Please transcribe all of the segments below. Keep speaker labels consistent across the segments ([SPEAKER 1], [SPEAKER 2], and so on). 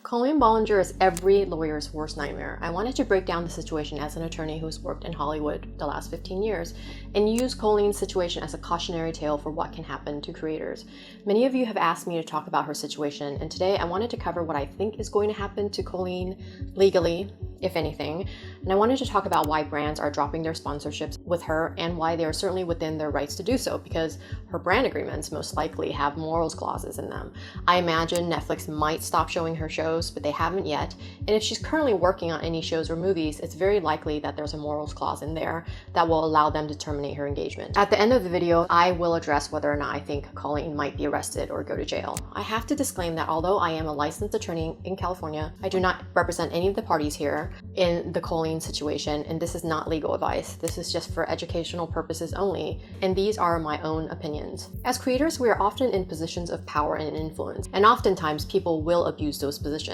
[SPEAKER 1] Colleen Ballinger is every lawyer's worst nightmare. I wanted to break down the situation as an attorney who's worked in Hollywood the last 15 years and use Colleen's situation as a cautionary tale for what can happen to creators. Many of you have asked me to talk about her situation, and today I wanted to cover what I think is going to happen to Colleen legally, if anything, and I wanted to talk about why brands are dropping their sponsorships with her and why they are certainly within their rights to do so, because her brand agreements most likely have morals clauses in them. I imagine Netflix might stop showing her shows, but they haven't yet, and if she's currently working on any shows or movies, it's very likely that there's a morals clause in there that will allow them to terminate her engagement. At the end of the video, I will address whether or not I think Colleen might be arrested or go to jail. I have to disclaim that although I am a licensed attorney in California, I do not represent any of the parties here in the Colleen situation, and this is not legal advice. This is just for educational purposes only, and these are my own opinions. As creators, we are often in positions of power and influence, and oftentimes people will abuse those positions.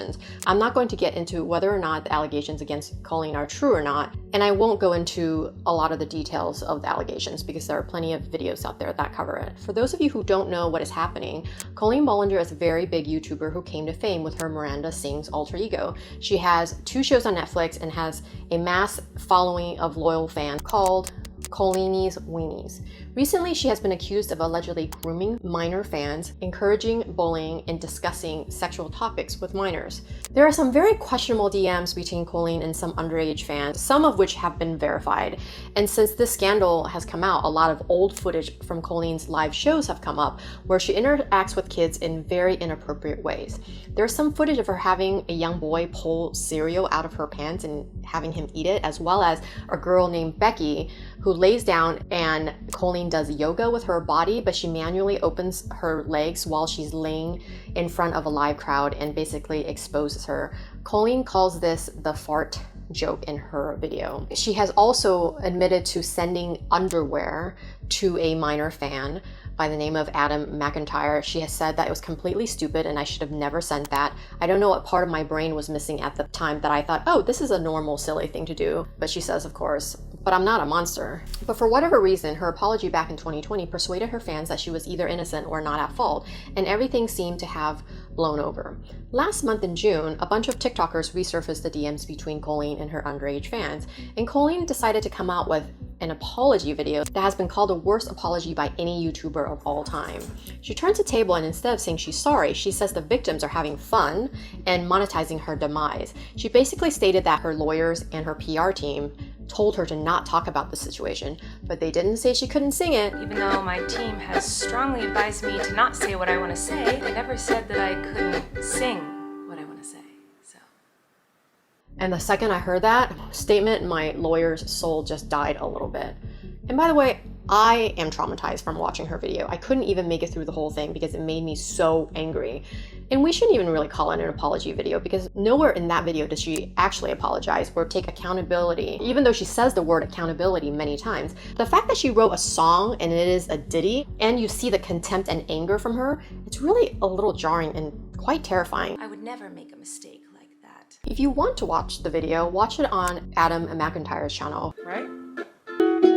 [SPEAKER 1] I'm not going to get into whether or not the allegations against Colleen are true or not, and I won't go into a lot of the details of the allegations because there are plenty of videos out there that cover it. For those of you who don't know what is happening, Colleen Ballinger is a very big YouTuber who came to fame with her Miranda Sings alter ego. She has 2 shows on Netflix and has a mass following of loyal fans called Colleen's Weenies. Recently, she has been accused of allegedly grooming minor fans, encouraging bullying, and discussing sexual topics with minors. There are some very questionable DMs between Colleen and some underage fans, some of which have been verified. And since this scandal has come out, a lot of old footage from Colleen's live shows have come up where she interacts with kids in very inappropriate ways. There's some footage of her having a young boy pull cereal out of her pants and having him eat it, as well as a girl named Becky who lays down and Colleen does yoga with her body, but she manually opens her legs while she's laying in front of a live crowd and basically exposes her. Colleen calls this the fart joke in her video. She has also admitted to sending underwear to a minor fan by the name of Adam McIntyre. She has said that it was completely stupid and I should have never sent that. I don't know what part of my brain was missing at the time that I thought, oh, this is a normal, silly thing to do. But she says, of course, but I'm not a monster. But for whatever reason, her apology back in 2020 persuaded her fans that she was either innocent or not at fault, and everything seemed to have blown over. Last month in June, a bunch of TikTokers resurfaced the DMs between Colleen and her underage fans, and Colleen decided to come out with an apology video that has been called the worst apology by any YouTuber of all time. She turns the table and instead of saying she's sorry, she says the victims are having fun and monetizing her demise. She basically stated that her lawyers and her PR team told her to not talk about the situation, but they didn't say she couldn't sing it.
[SPEAKER 2] Even though my team has strongly advised me to not say what I want to say, they never said that I couldn't sing what I want to say, so.
[SPEAKER 1] And the second I heard that statement, my lawyer's soul just died a little bit. And by the way, I am traumatized from watching her video. I couldn't even make it through the whole thing because it made me so angry. And we shouldn't even really call it an apology video because nowhere in that video does she actually apologize or take accountability, even though she says the word accountability many times. The fact that she wrote a song and it is a ditty and you see the contempt and anger from her, it's really a little jarring and quite terrifying.
[SPEAKER 2] I would never make a mistake like that.
[SPEAKER 1] If you want to watch the video, watch it on Adam McIntyre's channel.
[SPEAKER 2] Right?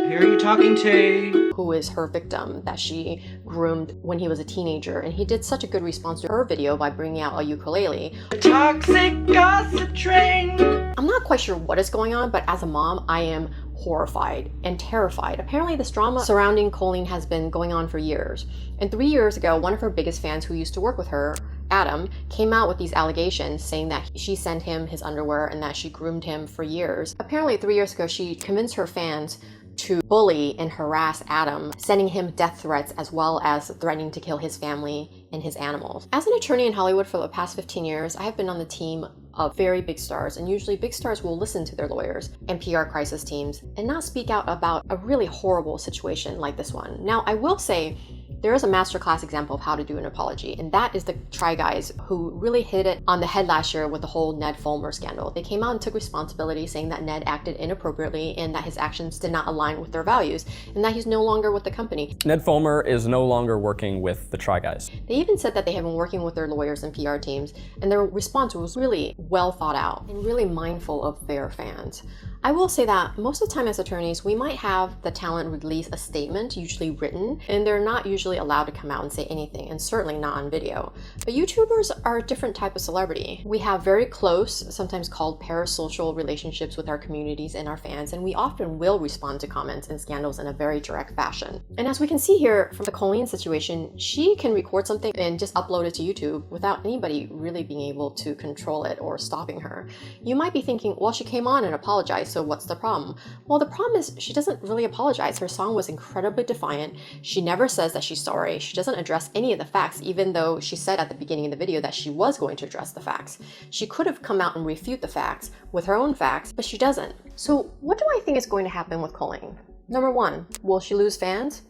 [SPEAKER 3] Who are you talking to?
[SPEAKER 1] Who is her victim that she groomed when he was a teenager, and he did such a good response to her video by bringing out a ukulele.
[SPEAKER 3] Toxic gossip train.
[SPEAKER 1] I'm not quite sure what is going on, but as a mom, I am horrified and terrified. Apparently this drama surrounding Colleen has been going on for years. And 3 years ago, one of her biggest fans who used to work with her, Adam, came out with these allegations saying that she sent him his underwear and that she groomed him for years. Apparently 3 years ago, she convinced her fans to bully and harass Adam, sending him death threats as well as threatening to kill his family and his animals. As an attorney in Hollywood for the past 15 years, I have been on the team of very big stars, and usually big stars will listen to their lawyers and PR crisis teams and not speak out about a really horrible situation like this one. Now, I will say there is a masterclass example of how to do an apology, and that is the Try Guys, who really hit it on the head last year with the whole Ned Fulmer scandal. They came out and took responsibility, saying that Ned acted inappropriately and that his actions did not align with their values, and that he's no longer with the company.
[SPEAKER 4] Ned Fulmer is no longer working with the Try Guys.
[SPEAKER 1] They even said that they have been working with their lawyers and PR teams, and their response was really well thought out and really mindful of their fans. I will say that most of the time as attorneys, we might have the talent release a statement, usually written, and they're not usually usually allowed to come out and say anything, and certainly not on video. But YouTubers are a different type of celebrity. We have very close, sometimes called parasocial relationships with our communities and our fans, and we often will respond to comments and scandals in a very direct fashion. And as we can see here from the Colleen situation, she can record something and just upload it to YouTube without anybody really being able to control it or stopping her. You might be thinking, well, she came on and apologized, so what's the problem? Well, the problem is she doesn't really apologize. Her song was incredibly defiant. She never says that she's sorry. She doesn't address any of the facts, even though she said at the beginning of the video that she was going to address the facts. She could have come out and refute the facts with her own facts, but she doesn't. So what do I think is going to happen with Colleen? Number one, will she lose fans?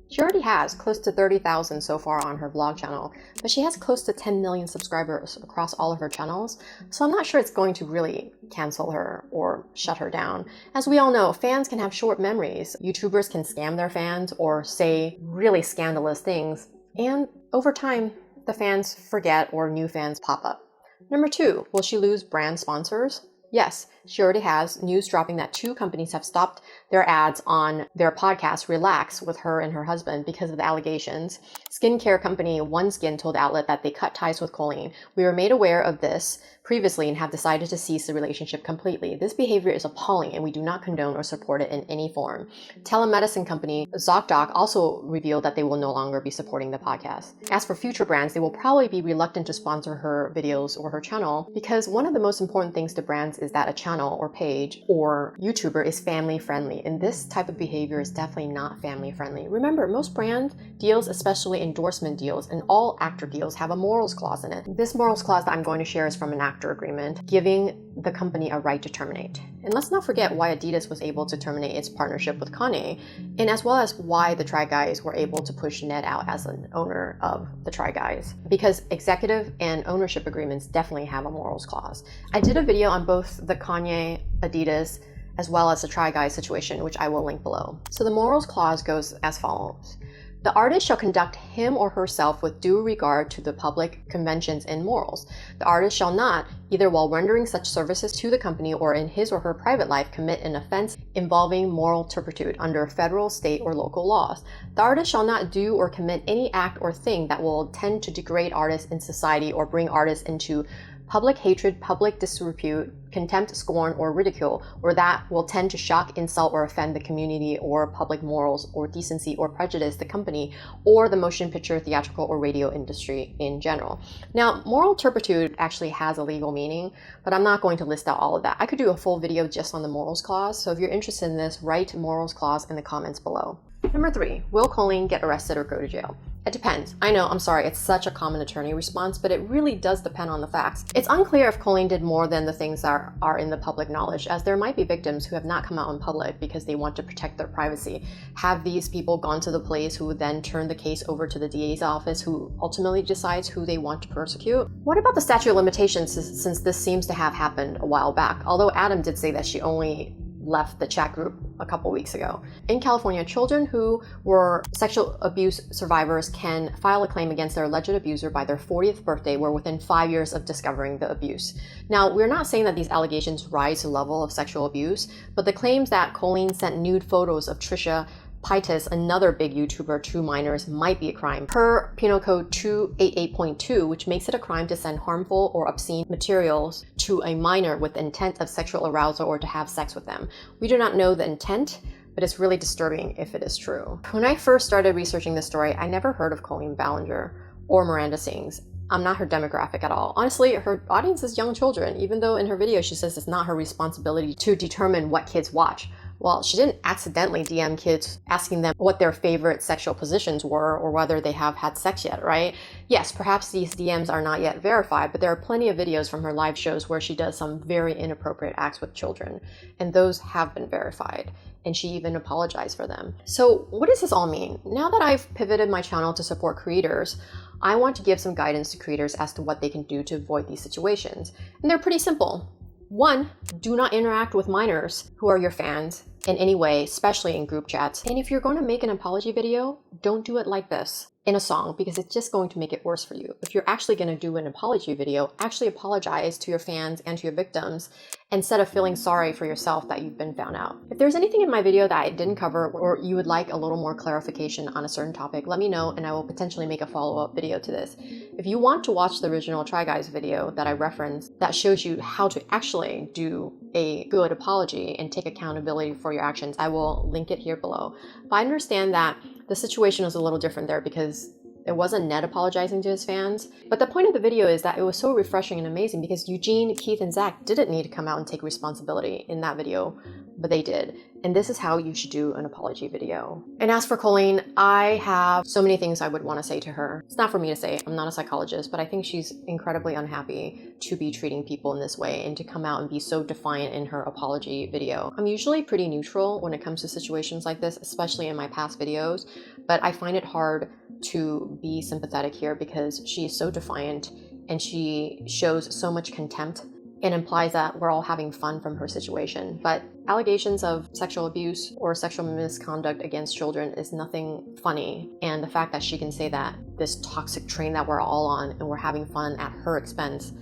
[SPEAKER 1] She already has close to 30,000 so far on her vlog channel, but she has close to 10 million subscribers across all of her channels, so I'm not sure it's going to really cancel her or shut her down. As we all know, fans can have short memories. YouTubers can scam their fans or say really scandalous things, and over time, the fans forget or new fans pop up. Number two, will she lose brand sponsors? Yes, she already has news dropping that 2 companies have stopped their ads on their podcast Relax with her and her husband because of the allegations. Skincare company OneSkin told Outlet that they cut ties with Colleen. We were made aware of this previously and have decided to cease the relationship completely. This behavior is appalling and we do not condone or support it in any form. Telemedicine company ZocDoc also revealed that they will no longer be supporting the podcast. As for future brands, they will probably be reluctant to sponsor her videos or her channel because one of the most important things to brands is that a channel or page or YouTuber is family friendly, and this type of behavior is definitely not family friendly. Remember, most brand deals, especially endorsement deals and all actor deals, have a morals clause in it. This morals clause that I'm going to share is from an actor agreement, giving the company a right to terminate. And let's not forget why Adidas was able to terminate its partnership with Kanye, and as well as why the Try Guys were able to push Ned out as an owner of the Try Guys, because executive and ownership agreements definitely have a morals clause. I did a video on both the Kanye, Adidas, as well as the Try Guys situation, which I will link below. So the morals clause goes as follows. The artist shall conduct him or herself with due regard to the public conventions and morals. The artist shall not, either while rendering such services to the company or in his or her private life, commit an offense involving moral turpitude under federal, state, or local laws. The artist shall not do or commit any act or thing that will tend to degrade artists in society or bring artists into public hatred, public disrepute, contempt, scorn, or ridicule, or that will tend to shock, insult, or offend the community or public morals or decency or prejudice the company or the motion picture, theatrical, or radio industry in general. Now, moral turpitude actually has a legal meaning, but I'm not going to list out all of that. I could do a full video just on the morals clause, so if you're interested in this, write morals clause in the comments below. Number 3, will Colleen get arrested or go to jail? It depends. I know, I'm sorry, it's such a common attorney response, but it really does depend on the facts. It's unclear if Colleen did more than the things that are in the public knowledge, as there might be victims who have not come out in public because they want to protect their privacy. Have these people gone to the police who would then turn the case over to the DA's office, who ultimately decides who they want to persecute? What about the statute of limitations, since this seems to have happened a while back? Although Adam did say that she only left the chat group a couple weeks ago. In California, children who were sexual abuse survivors can file a claim against their alleged abuser by their 40th birthday or within 5 years of discovering the abuse. Now, we're not saying that these allegations rise to the level of sexual abuse, but the claims that Colleen sent nude photos of Trisha Paytas, another big YouTuber, to minors might be a crime per Penal Code 288.2, which makes it a crime to send harmful or obscene materials to a minor with intent of sexual arousal or to have sex with them. We do not know the intent, but it's really disturbing if it is true. When I first started researching this story, I never heard of Colleen Ballinger or Miranda Sings. I'm not her demographic at all. Honestly, her audience is young children, even though in her video she says it's not her responsibility to determine what kids watch. Well, she didn't accidentally DM kids asking them what their favorite sexual positions were or whether they have had sex yet, right? Yes, perhaps these DMs are not yet verified, but there are plenty of videos from her live shows where she does some very inappropriate acts with children, and those have been verified, and she even apologized for them. So what does this all mean? Now that I've pivoted my channel to support creators, I want to give some guidance to creators as to what they can do to avoid these situations. And they're pretty simple. 1, do not interact with minors who are your fans in any way, especially in group chats. And if you're going to make an apology video, don't do it like this. in a song because it's just going to make it worse for you. If you're actually going to do an apology video, actually apologize to your fans and to your victims instead of feeling sorry for yourself that you've been found out. If there's anything in my video that I didn't cover or you would like a little more clarification on a certain topic, let me know and I will potentially make a follow-up video to this. If you want to watch the original Try Guys video that I referenced that shows you how to actually do a good apology and take accountability for your actions, I will link it here below. But I understand that the situation was a little different there because it wasn't Ned apologizing to his fans. But the point of the video is that it was so refreshing and amazing because Eugene, Keith, and Zach didn't need to come out and take responsibility in that video, but they did. And this is how you should do an apology video. And as for Colleen, I have so many things I would want to say to her. It's not for me to say, I'm not a psychologist, but I think she's incredibly unhappy to be treating people in this way and to come out and be so defiant in her apology video. I'm usually pretty neutral when it comes to situations like this, especially in my past videos, but I find it hard to be sympathetic here because she is so defiant and she shows so much contempt and implies that we're all having fun from her situation. But allegations of sexual abuse or sexual misconduct against children is nothing funny. And the fact that she can say that this toxic train that we're all on and we're having fun at her expense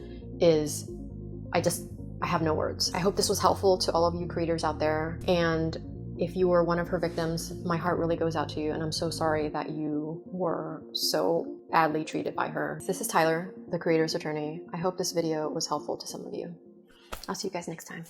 [SPEAKER 1] is, I have no words. I hope this was helpful to all of you creators out there. And if you were one of her victims, my heart really goes out to you, and I'm so sorry that you were so badly treated by her. This is Tyler, the creator's attorney. I hope this video was helpful to some of you. I'll see you guys next time.